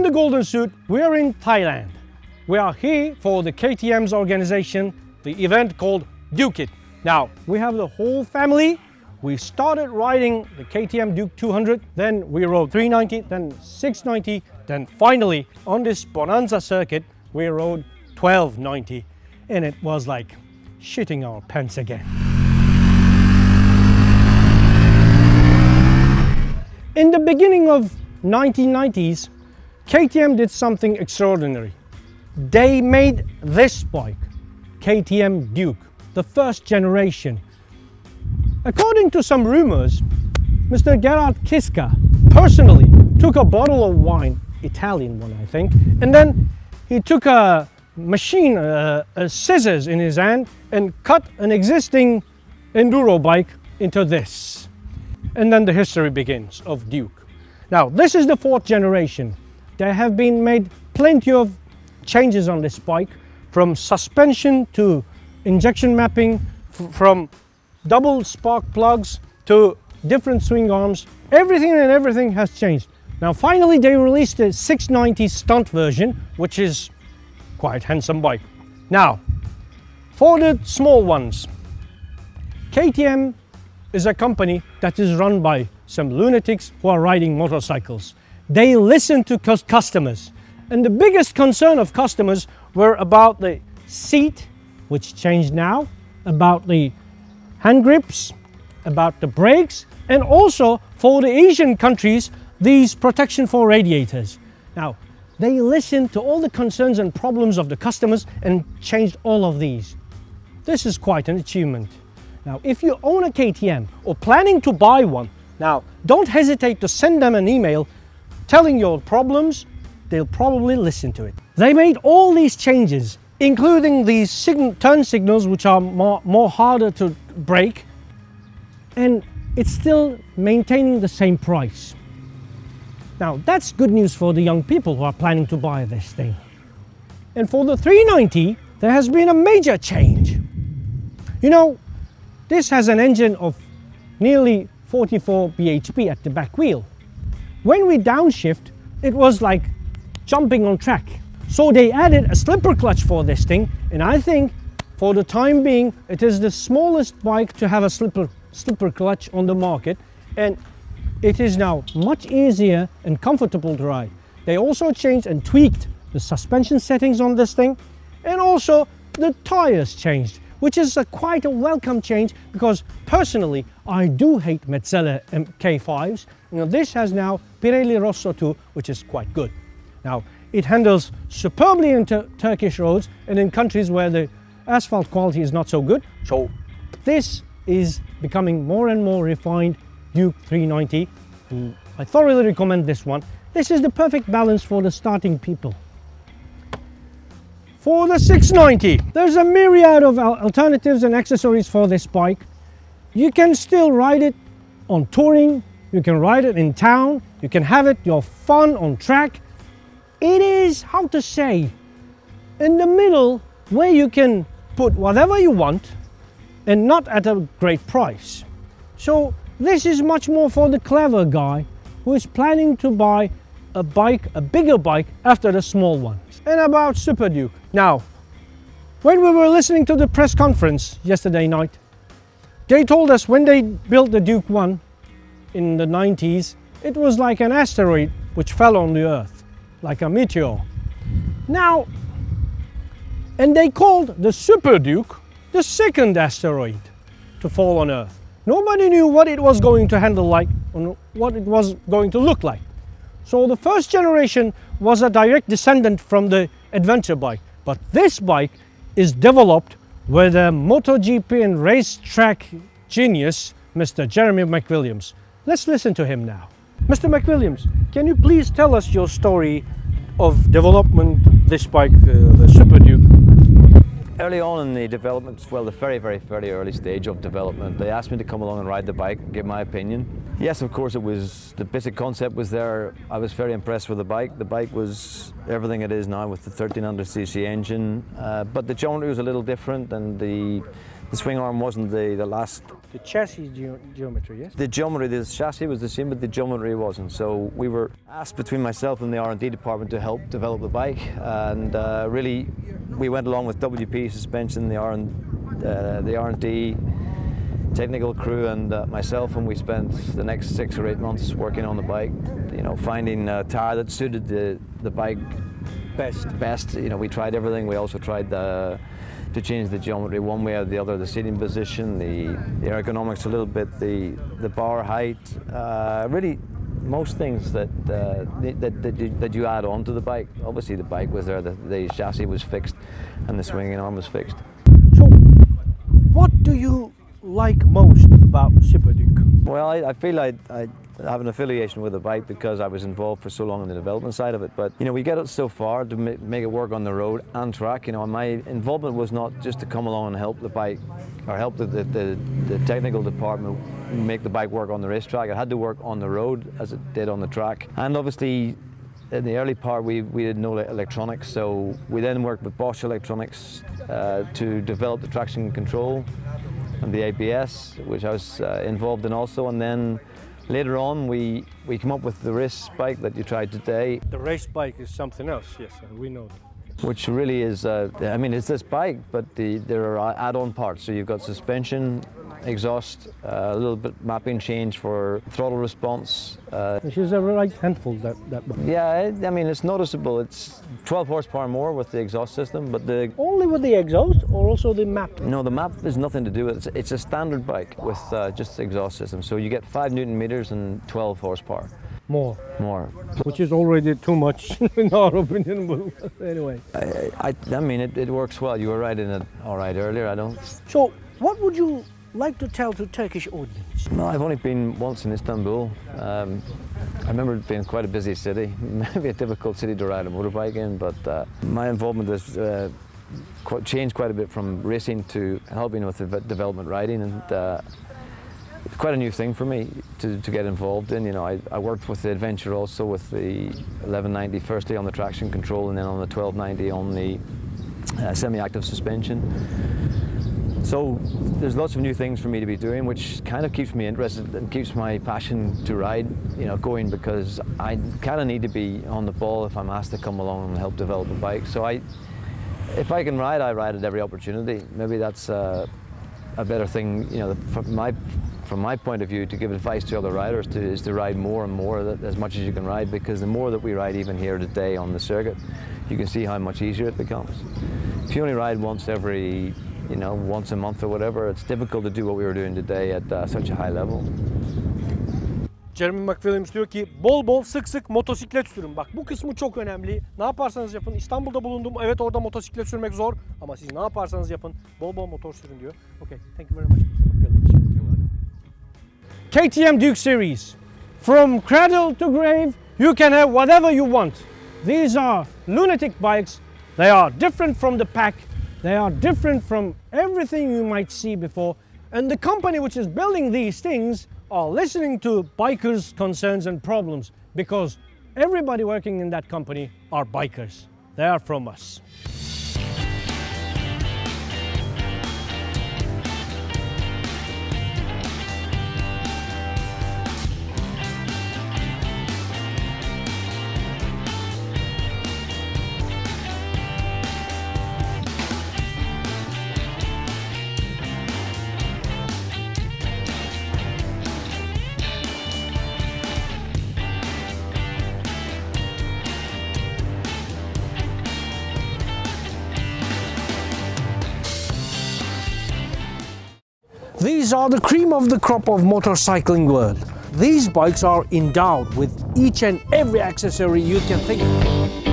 the golden suit, we're in Thailand. We are here for the KTM's organization, the event called Duke It. Now, we have the whole family. We started riding the KTM Duke 200, then we rode 390, then 690, then finally on this Bonanza circuit, we rode 1290, and it was like shitting our pants again. In the beginning of 1990s, KTM did something extraordinary. They made this bike, KTM Duke, the first generation. According to some rumors, Mr. Gerhard Kiska personally took a bottle of wine, Italian one I think, and then he took a machine, scissors in his hand, and cut an existing enduro bike into this. And then the history begins of Duke. Now, this is the fourth generation. There have been made plenty of changes on this bike, from suspension to injection mapping, from double spark plugs to different swing arms. Everything has changed. Now finally they released the 690 stunt version, which is quite handsome bike. Now, for the small ones, KTM is a company that is run by some lunatics who are riding motorcycles. They listen to customers, and the biggest concern of customers were about the seat, which changed now, about the hand grips, about the brakes, and also for the Asian countries, these protection for radiators. Now, they listened to all the concerns and problems of the customers and changed all of these. This is quite an achievement. Now, if you own a KTM or planning to buy one, now don't hesitate to send them an email telling your problems. They'll probably listen to it. They made all these changes, including these turn signals, which are more harder to break, and it's still maintaining the same price. Now that's good news for the young people who are planning to buy this thing. And for the 390, there has been a major change. You know, this has an engine of nearly 44 bhp at the back wheel. When we downshift, it was like jumping on track. So they added a slipper clutch for this thing, and I think for the time being it is the smallest bike to have a slipper clutch on the market, and it is now much easier and comfortable to ride. They also changed and tweaked the suspension settings on this thing, and also the tires changed, which is quite a welcome change, because personally I do hate Metzeler K5s. You know, this has now Pirelli Rosso 2, which is quite good. Now, it handles superbly in Turkish roads and in countries where the asphalt quality is not so good. So this is becoming more and more refined Duke 390. And I thoroughly recommend this one. This is the perfect balance for the starting people. For the 690, there's a myriad of alternatives and accessories for this bike. You can still ride it on touring, you can ride it in town, you can have it your fun on track. It is, how to say, in the middle where you can put whatever you want and not at a great price. So this is much more for the clever guy who is planning to buy a bike, a bigger bike, after the small one. And about Superduke. Now, when we were listening to the press conference yesterday night, they told us when they built the Duke 1 in the 90s, it was like an asteroid which fell on the Earth, like a meteor. Now, and they called the Superduke the second asteroid to fall on Earth. Nobody knew what it was going to handle like, or what it was going to look like. So the first generation was a direct descendant from the adventure bike, but this bike is developed with a MotoGP and racetrack genius, Mr. Jeremy McWilliams. Let's listen to him now. Mr. McWilliams, can you please tell us your story of development this bike, the Superduke? Early on in the development, well, the very early stage of development, they asked me to come along and ride the bike and give my opinion. Yes, of course, it was, the basic concept was there. I was very impressed with the bike. The bike was everything it is now with the 1300cc engine, but the geometry was a little different, and the The swing arm wasn't the last. The chassis geometry, yes? The geometry, the chassis was the same, but the geometry wasn't. So we were asked between myself and the R&D department to help develop the bike, and really we went along with WP suspension, the R&D technical crew and myself, and we spent the next 6 or 8 months working on the bike, you know, finding a tire that suited the bike best. You know, we tried everything. We also tried to change the geometry one way or the other, the seating position, the ergonomics a little bit, the bar height, really most things that you add on to the bike. Obviously the bike was there, the chassis was fixed and the swinging arm was fixed. So what do you like most about Superduke? Well, I feel I have an affiliation with the bike because I was involved for so long in the development side of it. But you know, we get it so far to make it work on the road and track. You know, my involvement was not just to come along and help the bike or help the technical department make the bike work on the racetrack. It had to work on the road as it did on the track. And obviously, in the early part, we did no electronics, so we then worked with Bosch Electronics to develop the traction control and the ABS, which I was involved in also. And then later on, we came up with the race bike that you tried today. The race bike is something else, yes, we know that. Which really is, I mean, it's this bike, but there are add-on parts. So you've got suspension, exhaust, a little bit mapping change for throttle response. Which is a right handful, that bike. Yeah, I mean, it's noticeable. It's 12 horsepower more with the exhaust system, but the... Only with the exhaust or also the map? No, the map has nothing to do with it. It's a standard bike with just the exhaust system. So you get 5 Newton meters and 12 horsepower. More. Which is already too much, in our opinion, but anyway. I mean, it works well. You were riding it all right earlier, I don't... So, what would you like to tell to Turkish audience? No, I've only been once in Istanbul. I remember it being quite a busy city, maybe a difficult city to ride a motorbike in, but my involvement has changed quite a bit from racing to helping with the development riding, and it's quite a new thing for me to get involved in. You know, I worked with the adventure also with the 1190 firstly on the traction control, and then on the 1290 on the semi-active suspension. So there's lots of new things for me to be doing, which kind of keeps me interested and keeps my passion to ride, you know, going, because I kind of need to be on the ball if I'm asked to come along and help develop the bike. So if I can ride, I ride at every opportunity. Maybe that's a better thing, you know, from my point of view, to give advice to other riders is to ride more and more, as much as you can ride, because the more that we ride even here today on the circuit, you can see how much easier it becomes. If you only ride once every, you know, once a month or whatever, it's difficult to do what we were doing today at such a high level. Jeremy McWilliams diyor ki bol bol sık sık motosiklet sürün. Bak bu kısmı çok önemli. Ne yaparsanız yapın. İstanbul'da bulundum. Evet, orada motosiklet sürmek zor. Ama siz ne yaparsanız yapın. Bol bol motor sürün diyor. Okay, thank you very much, Mr. McWilliams. KTM Duke series. From cradle to grave, you can have whatever you want. These are lunatic bikes. They are different from the pack. They are different from everything you might see before. And the company which is building these things are listening to bikers' concerns and problems, because everybody working in that company are bikers. They are from us. These are the cream of the crop of motorcycling world. These bikes are endowed with each and every accessory you can think of.